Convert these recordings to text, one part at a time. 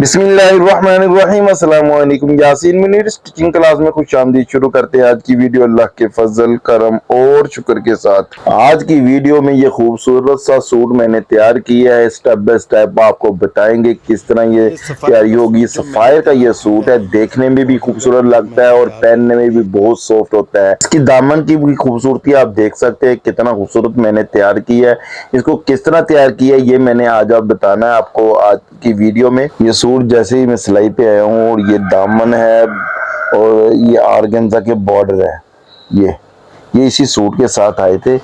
बिस्मिल्लाहिर्रहमानिर्रहीम अस्सलाम वालेकुम। यासीन मुनीर स्टिचिंग क्लास में खुश आमदीद। शुरू करते हैं आज की वीडियो अल्लाह के फजल करम और शुक्र के साथ। आज की वीडियो में ये खूबसूरत सा सूट मैंने तैयार किया है। स्टेप बाय स्टेप आपको बताएंगे किस तरह ये तैयारी होगी। सफायर का ये सूट है, देखने में भी खूबसूरत लगता है और पहनने में भी बहुत सॉफ्ट होता है। इसकी दामन की भी खूबसूरती आप देख सकते हैं, कितना खूबसूरत मैंने तैयार किया है। इसको किस तरह तैयार किया है ये मैंने आज आप बताना है आपको आज की वीडियो में। ये सूट जैसे ही मैं सिलाई पे आया हूँ और ये दामन है और ये आर्गेन्जा के बॉर्डर है। ये इसी सूट के साथ आए थे।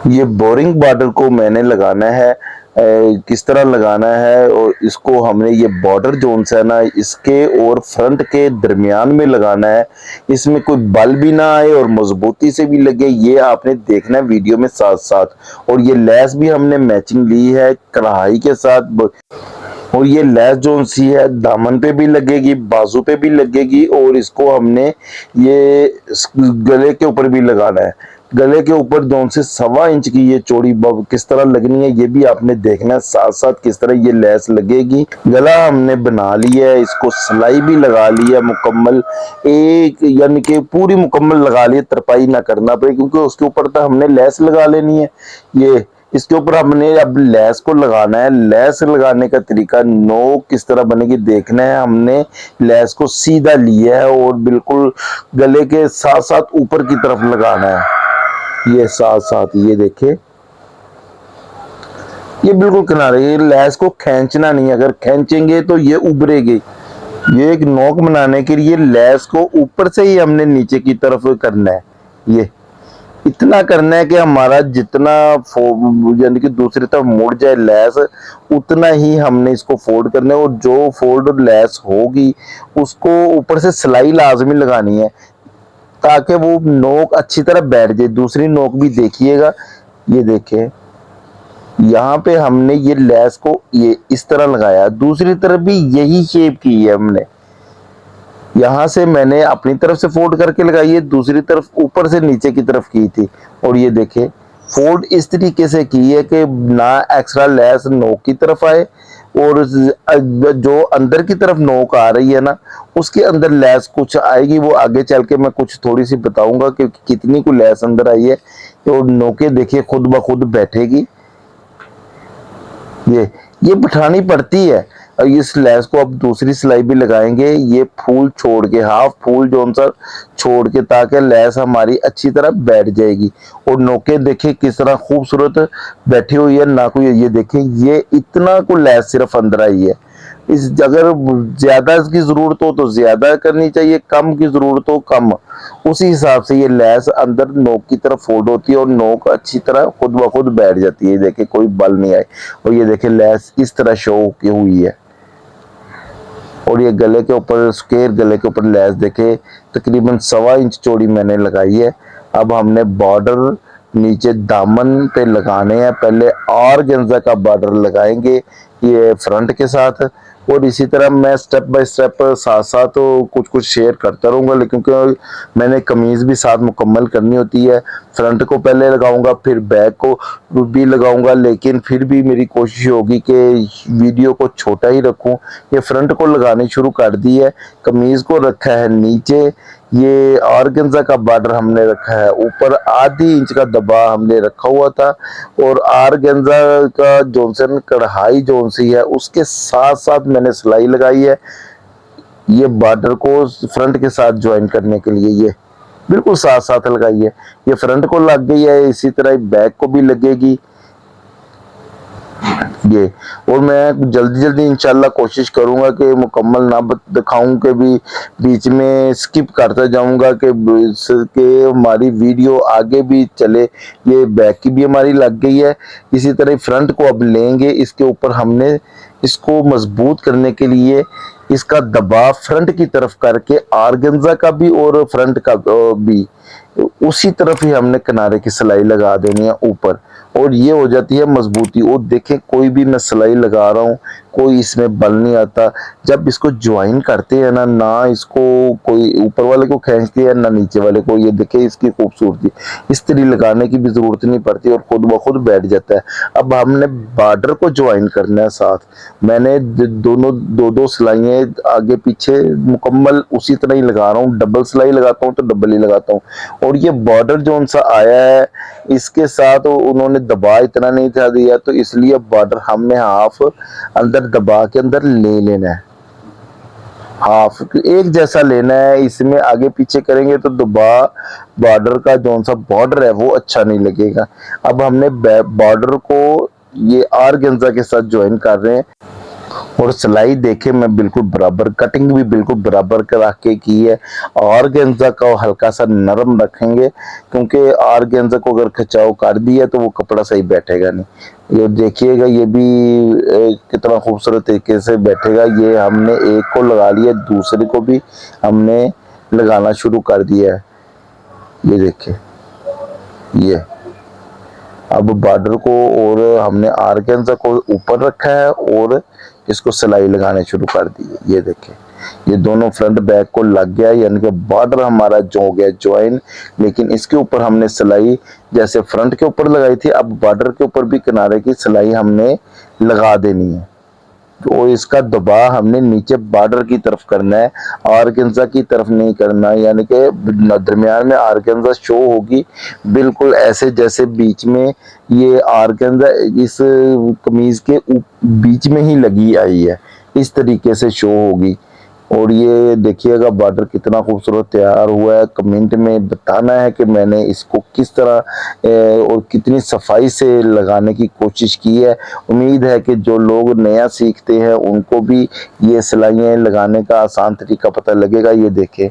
ये बोरिंग बॉर्डर को मैंने लगाना है। किस तरह लगाना है और इसको हमने ये बॉर्डर जोन सा है ना, इसके और फ्रंट के दरमियान में लगाना है। इसमें कोई बल भी ना आए और मजबूती से भी लगे, ये आपने देखना है वीडियो में साथ साथ। और ये लेस भी हमने मैचिंग ली है कढ़ाई के साथ। और ये लेस जोन सी है, दामन पे भी लगेगी, बाजू पे भी लगेगी और इसको हमने ये गले के ऊपर भी लगाना है। गले के ऊपर जोन से 1.25 इंच की ये चौड़ी किस तरह लगनी है ये भी आपने देखना है साथ साथ, किस तरह ये लेस लगेगी। गला हमने बना लिया है, इसको सिलाई भी लगा ली है मुकम्मल, एक यानी कि पूरी मुकम्मल लगा ली है, तरपाई ना करना पड़े क्योंकि उसके ऊपर तो हमने लेस लगा लेनी है। ये इसके ऊपर हमने अब लेस को लगाना है। लेस लगाने का तरीका नोक किस तरह बनेगी देखना है। हमने लेस को सीधा लिया है और बिल्कुल गले के साथ साथ ऊपर की तरफ लगाना है। ये साथ साथ ये देखे, ये बिल्कुल किनारे, ये लेस को खींचना नहीं, अगर खींचेंगे तो ये उभरेगी। ये एक नोक बनाने के लिए लेस को ऊपर से ही हमने नीचे की तरफ करना है। ये इतना करना है कि हमारा जितना यानी कि दूसरी तरफ मुड़ जाए लेस, उतना ही हमने इसको फोल्ड करना है। और जो फोल्ड लेस होगी उसको ऊपर से सिलाई लाजमी लगानी है ताकि वो नोक अच्छी तरह बैठ जाए। दूसरी नोक भी देखिएगा, ये देखें यहाँ पे हमने ये लेस को ये इस तरह लगाया, दूसरी तरफ भी यही शेप की है हमने। यहाँ से मैंने अपनी तरफ से फोल्ड करके लगाई है, दूसरी तरफ ऊपर से नीचे की तरफ की थी। और ये देखे फोल्ड इस तरीके से की है कि ना एक्स्ट्रा लेस नोक की तरफ आए और जो अंदर की तरफ नोक आ रही है ना उसके अंदर लेस कुछ आएगी। वो आगे चल के मैं कुछ थोड़ी सी बताऊंगा कि कितनी को लेस अंदर आई है। तो नोके देखिए खुद ब खुद बैठेगी। ये बिठानी पड़ती है। और इस लेस को अब दूसरी सिलाई भी लगाएंगे, ये फूल छोड़ के, हाफ फूल जोन सा छोड़ के, ताकि लेस हमारी अच्छी तरह बैठ जाएगी। और नोके देखें किस तरह खूबसूरत बैठी हुई है ना। कोई ये देखें, ये इतना को लेस सिर्फ अंदर आई है। इस अगर ज्यादा इसकी जरूरत हो तो ज्यादा करनी चाहिए, कम की जरूरत हो कम, उसी हिसाब से ये लेस अंदर नोक की तरफ फोल्ड होती है और नोक अच्छी तरह खुद ब खुद बैठ जाती है। देखे कोई बल नहीं आए। और ये देखे लेस इस तरह शो की हुई है। और ये गले के ऊपर स्क्वायर गले के ऊपर लेस देखे तकरीबन 1.25 इंच चौड़ी मैंने लगाई है। अब हमने बॉर्डर नीचे दामन पे लगाने हैं। पहले ऑर्गेन्जा का बॉर्डर लगाएंगे ये फ्रंट के साथ, और इसी तरह मैं स्टेप बाय स्टेप साथ साथ तो कुछ कुछ शेयर करता रहूँगा, लेकिन क्योंकि मैंने कमीज़ भी साथ मुकम्मल करनी होती है। फ्रंट को पहले लगाऊंगा फिर बैक को भी लगाऊंगा, लेकिन फिर भी मेरी कोशिश होगी कि वीडियो को छोटा ही रखूं। ये फ्रंट को लगानी शुरू कर दी है, कमीज़ को रखा है नीचे, ये ऑर्गेन्जा का बॉर्डर हमने रखा है ऊपर, आधी इंच का दबा हमने रखा हुआ था। और ऑर्गेन्जा का जोनसन कढ़ाई जोन सी है उसके साथ साथ मैंने सिलाई लगाई है ये बॉर्डर को फ्रंट के साथ ज्वाइन करने के लिए। ये बिल्कुल साथ साथ लगाई है, ये फ्रंट को लग गई है, इसी तरह बैक को भी लगेगी ये। और मैं जल्दी जल्दी इंशाल्लाह कोशिश करूंगा कि मुकम्मल ना दिखाऊं कि भी बीच में स्किप करता जाऊंगा कि हमारी वीडियो आगे भी चले। ये बैक की भी हमारी लग गई है, इसी तरह फ्रंट को अब लेंगे। इसके ऊपर हमने इसको मजबूत करने के लिए इसका दबाव फ्रंट की तरफ करके ऑर्गेन्जा का भी और फ्रंट का भी उसी तरफ ही हमने किनारे की सिलाई लगा देनी है ऊपर, और ये हो जाती है मजबूती। और देखें कोई भी मैं सिलाई लगा रहा हूँ, कोई इसमें बल नहीं आता। जब इसको ज्वाइन करते हैं ना इसको कोई ऊपर वाले को खींचती है ना नीचे वाले को। ये देखिए इसकी खूबसूरती, इस्त्री लगाने की भी जरूरत नहीं पड़ती और खुद ब खुद बैठ जाता है। अब हमने बॉर्डर को ज्वाइन करना है साथ। मैंने दोनों दो सिलाइयाँ आगे पीछे मुकम्मल उसी तरह ही लगा रहा हूँ। डबल सिलाई लगाता हूँ तो डबल ही लगाता हूँ। और ये बॉर्डर जो उनसा आया है इसके साथ उन्होंने दबा इतना नहीं था दिया, तो इसलिए बॉर्डर हमने हाफ अंदर दबा के अंदर ले लेना है। हाफ एक जैसा लेना है। इसमें आगे पीछे करेंगे तो दबा बॉर्डर का जो सा बॉर्डर है वो अच्छा नहीं लगेगा। अब हमने बॉर्डर को ये आर्गेन्जा के साथ ज्वाइन कर रहे हैं। और सिलाई देखे मैं बिल्कुल बराबर, कटिंग भी बिल्कुल बराबर करा के की है। ऑर्गेन्जा का हल्का सा नरम रखेंगे, क्योंकि ऑर्गेन्जा को अगर खिंचाव कर दिया तो वो कपड़ा सही बैठेगा नहीं। ये देखिएगा ये भी कितना खूबसूरत तरीके से बैठेगा। ये हमने एक को लगा लिया, दूसरे को भी हमने लगाना शुरू कर दिया है। ये देखिए ये अब बॉर्डर को और हमने ऑर्गेन्जा को ऊपर रखा है और इसको सिलाई लगाने शुरू कर दी है। ये देखिए ये दोनों फ्रंट बैक को लग गया, यानी कि बॉर्डर हमारा जो हो गया ज्वाइन। लेकिन इसके ऊपर हमने सिलाई जैसे फ्रंट के ऊपर लगाई थी, अब बॉर्डर के ऊपर भी किनारे की सिलाई हमने लगा देनी है। तो इसका दबाव हमने नीचे बॉर्डर की तरफ करना है, ऑर्गेन्जा की तरफ नहीं करना है। यानी कि दरमियान में ऑर्गेन्जा शो होगी बिल्कुल ऐसे जैसे बीच में ये ऑर्गेन्जा इस कमीज के बीच में ही लगी आई है, इस तरीके से शो होगी। और ये देखिएगा बॉर्डर कितना खूबसूरत तैयार हुआ है। कमेंट में बताना है कि मैंने इसको किस तरह और कितनी सफाई से लगाने की कोशिश की है। उम्मीद है कि जो लोग नया सीखते हैं उनको भी ये सिलाइयाँ लगाने का आसान तरीका पता लगेगा। ये देखें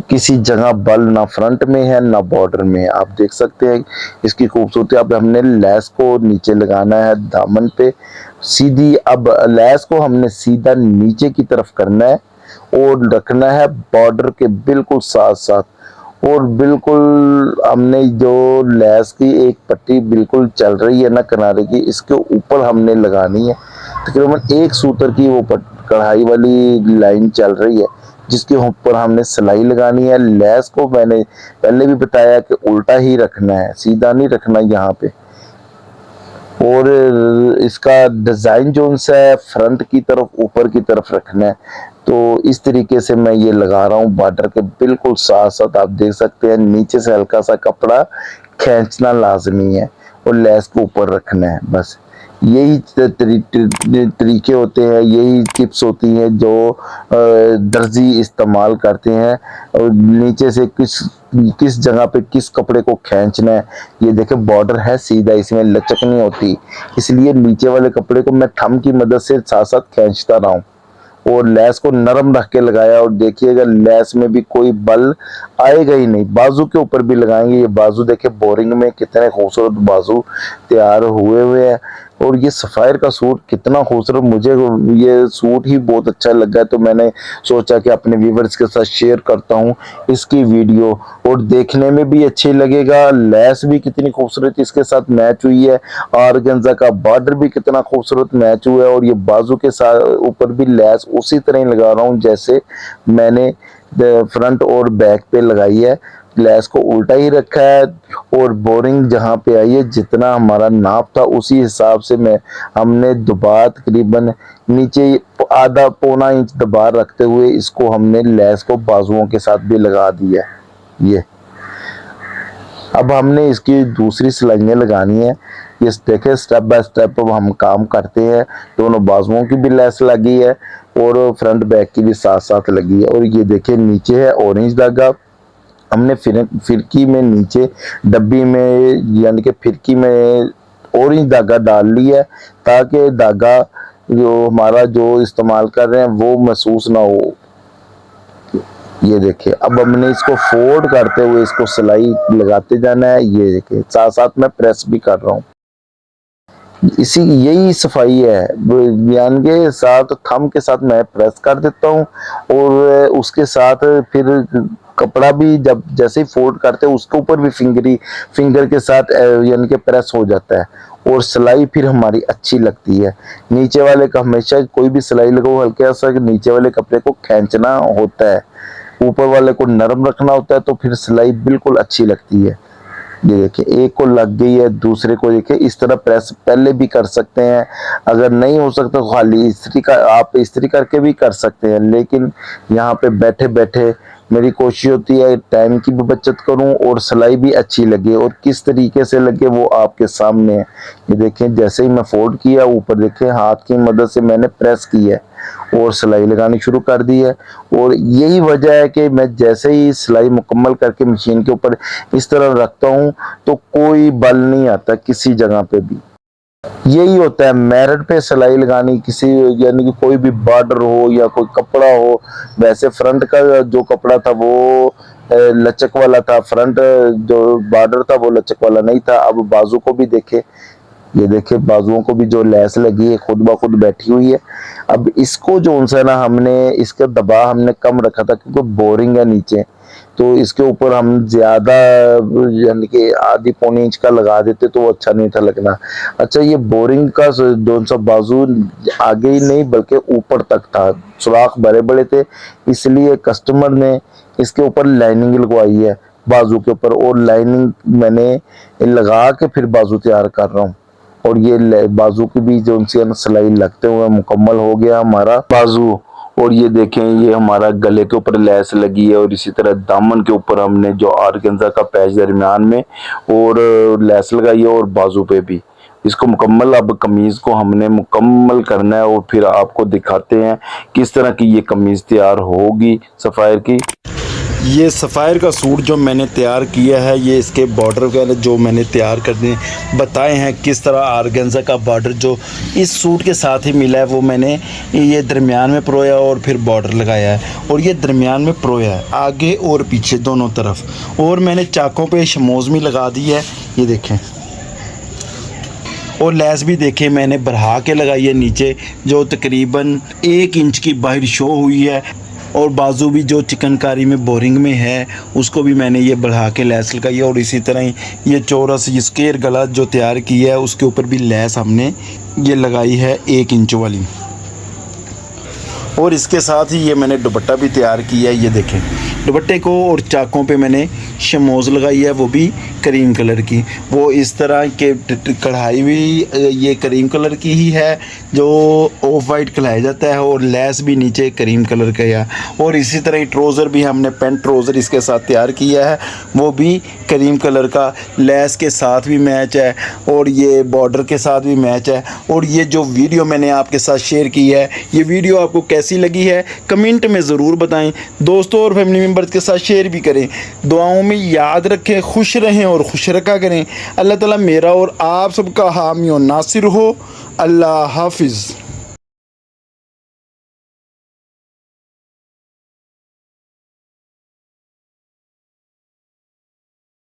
किसी जगह बल ना फ्रंट में है ना बॉर्डर में है, आप देख सकते हैं इसकी खूबसूरती। अब हमने लेस को नीचे लगाना है दामन पे सीधी। अब लेस को हमने सीधा नीचे की तरफ करना है और रखना है बॉर्डर के बिल्कुल साथ साथ। और बिल्कुल हमने जो लेस की एक पट्टी बिल्कुल चल रही है ना किनारे की, इसके ऊपर हमने लगानी है। तकरीबन एक सूत्र की वो कढ़ाई वाली लाइन चल रही है जिसके ऊपर हमने सिलाई लगानी है। लेस को मैंने पहले भी बताया कि उल्टा ही रखना है, सीधा नहीं रखना यहाँ पे। और इसका डिजाइन जो सा है फ्रंट की तरफ ऊपर की तरफ रखना है। तो इस तरीके से मैं ये लगा रहा हूँ बॉर्डर के बिल्कुल साथ साथ। आप देख सकते हैं नीचे से हल्का सा कपड़ा खींचना लाजमी है और लेस को ऊपर रखना है। बस यही तरीके होते हैं, यही टिप्स होती हैं जो दर्जी इस्तेमाल करते हैं। और नीचे से किस जगह पे किस कपड़े को खींचना है। ये देखे बॉर्डर है सीधा, इसमें लचक नहीं होती, इसलिए नीचे वाले कपड़े को मैं थंब की मदद से साथ साथ खींचता रहा हूँ और लेस को नरम रख के लगाया। और देखिएगा लेस में भी कोई बल आएगा ही नहीं। बाजू के ऊपर भी लगाएंगे। ये बाजू देखे बोरिंग में कितने खूबसूरत बाजू तैयार हुए हैं। और ये सफायर का सूट कितना खूबसूरत, मुझे ये सूट ही बहुत अच्छा लगा, तो मैंने सोचा कि अपने व्यूवर्स के साथ शेयर करता हूँ इसकी वीडियो। और देखने में भी अच्छी लगेगा, लेस भी कितनी खूबसूरत इसके साथ मैच हुई है, ऑर्गेन्जा का बॉर्डर भी कितना खूबसूरत मैच हुआ है। और ये बाजू के साथ ऊपर भी लेस उसी तरह ही लगा रहा हूँ जैसे मैंने फ्रंट और बैक पे लगाई है। लेस को उल्टा ही रखा है और बोरिंग जहाँ पे आई है जितना हमारा नाप था उसी हिसाब से हमने दबा तकरीबन नीचे आधा पौना इंच दबा रखते हुए इसको हमने लेस को बाजुओं के साथ भी लगा दिया। ये अब हमने इसकी दूसरी सिलाइयाँ लगानी है। ये देखे स्टेप बाय स्टेप अब हम काम करते हैं। दोनों बाजुओं की भी लेस लगी है और फ्रंट बैक की भी साथ साथ लगी है। और ये देखे नीचे है ऑरेंज धागा, हमने फिरकी में नीचे डब्बी में यानी कि फिरकी में ऑरेंज धागा डाल लिया है ताकि धागा जो हमारा जो इस्तेमाल कर रहे हैं वो महसूस ना हो। ये देखिए अब हमने इसको फोल्ड करते हुए इसको सिलाई लगाते जाना है। ये देखिए साथ साथ मैं प्रेस भी कर रहा हूँ। इसी यही सफाई है, बयान के साथ थंब के साथ मैं प्रेस कर देता हूँ और उसके साथ फिर कपड़ा भी जब जैसे ही फोल्ड करते हैं उसके ऊपर भी फिंगर के साथ यानी कि प्रेस हो जाता है। और सिलाई फिर हमारी अच्छी लगती है। नीचे वाले का हमेशा कोई भी सिलाई लगाओ हल्के सा, नीचे वाले कपड़े को खींचना होता है, ऊपर वाले को नरम रखना होता है, तो फिर सिलाई बिल्कुल अच्छी लगती है। ये देखिए एक को लग गई है, दूसरे को देखिए इस तरह प्रेस पहले भी कर सकते हैं। अगर नहीं हो सकता तो खाली इस्त्री का आप इस्त्री करके भी कर सकते हैं, लेकिन यहाँ पे बैठे बैठे मेरी कोशिश होती है टाइम की भी बचत करूं और सिलाई भी अच्छी लगे, और किस तरीके से लगे वो आपके सामने है। ये देखें जैसे ही मैं फोल्ड किया, ऊपर देखें हाथ की मदद से मैंने प्रेस की है और सिलाई लगानी शुरू कर दी है। और यही वजह है कि मैं जैसे ही सिलाई मुकम्मल करके मशीन के ऊपर इस तरह रखता हूँ तो कोई बल नहीं आता किसी जगह पे भी। यही होता है मेरिट पे सिलाई लगानी, किसी यानी कि कोई भी बॉर्डर हो या कोई कपड़ा हो। वैसे फ्रंट का जो कपड़ा था वो लचक वाला था, फ्रंट जो बॉर्डर था वो लचक वाला नहीं था। अब बाजू को भी देखे, ये देखिए बाजुओं को भी जो लेस लगी है खुद ब खुद बैठी हुई है। अब इसको जो सा ना हमने इसका दबाव हमने कम रखा था क्योंकि बोरिंग है नीचे, तो इसके ऊपर हम ज्यादा यानी कि आधी पौनी इंच का लगा देते तो वो अच्छा नहीं था लगना। अच्छा ये बोरिंग का जो सा बाजू आगे ही नहीं बल्कि ऊपर तक था, सुराख बड़े बड़े थे, इसलिए कस्टमर ने इसके ऊपर लाइनिंग लगवाई है बाजू के ऊपर, और लाइनिंग मैंने लगा के फिर बाजू तैयार कर रहा हूँ। और ये बाजू की भी जो सिलाई लगते हुए मुकम्मल हो गया हमारा बाजू। और ये देखें ये हमारा गले के ऊपर लेस लगी है, और इसी तरह दामन के ऊपर हमने जो ऑर्गेन्जा का पैच दरमियान में और लेस लगाई है, और बाजू पे भी इसको मुकम्मल। अब कमीज को हमने मुकम्मल करना है और फिर आपको दिखाते हैं किस तरह की ये कमीज तैयार होगी सफ़ायर की। ये सफ़ायर का सूट जो मैंने तैयार किया है, ये इसके बॉर्डर वगैरह जो मैंने तैयार करने बताए हैं, किस तरह ऑर्गेन्जा का बॉर्डर जो इस सूट के साथ ही मिला है वो मैंने ये दरमियान में परोया और फिर बॉर्डर लगाया है। और ये दरमियान में परोया है आगे और पीछे दोनों तरफ, और मैंने चाकों पे शमोज़ भी लगा दी है, ये देखें। और लेस भी देखें मैंने बढ़ा के लगाई है नीचे, जो तकरीबन 1 इंच की बाहर शो हुई है। और बाजू भी जो चिकनकारी में बोरिंग में है उसको भी मैंने ये बढ़ा के लेस लगाई है। और इसी तरह ही ये चौरस ये स्क्वायर गला जो तैयार किया है उसके ऊपर भी लेस हमने ये लगाई है 1 इंच वाली। और इसके साथ ही ये मैंने दुपट्टा भी तैयार किया है, ये देखें दुपट्टे को और चाकों पे मैंने शमोज़ लगाई है, वो भी करीम कलर की। वो इस तरह के कढ़ाई भी ये करीम कलर की ही है जो ऑफ वाइट कहलाया जाता है, और लेस भी नीचे करीम कलर का है। और इसी तरह ही ट्रोज़र भी हमने पेंट ट्रोज़र इसके साथ तैयार किया है, वो भी करीम कलर का, लेस के साथ भी मैच है और ये बॉर्डर के साथ भी मैच है। और ये जो वीडियो मैंने आपके साथ शेयर की है, ये वीडियो आपको कैसी लगी है कमेंट में ज़रूर बताएं। दोस्तों और फैमिली मेम्बर्स के साथ शेयर भी करें। दुआओं में याद रखें, खुश रहें और खुश रखा करें। अल्लाह ताला मेरा और आप सबका हामी और नासिर हो। अल्लाह हाफिज़।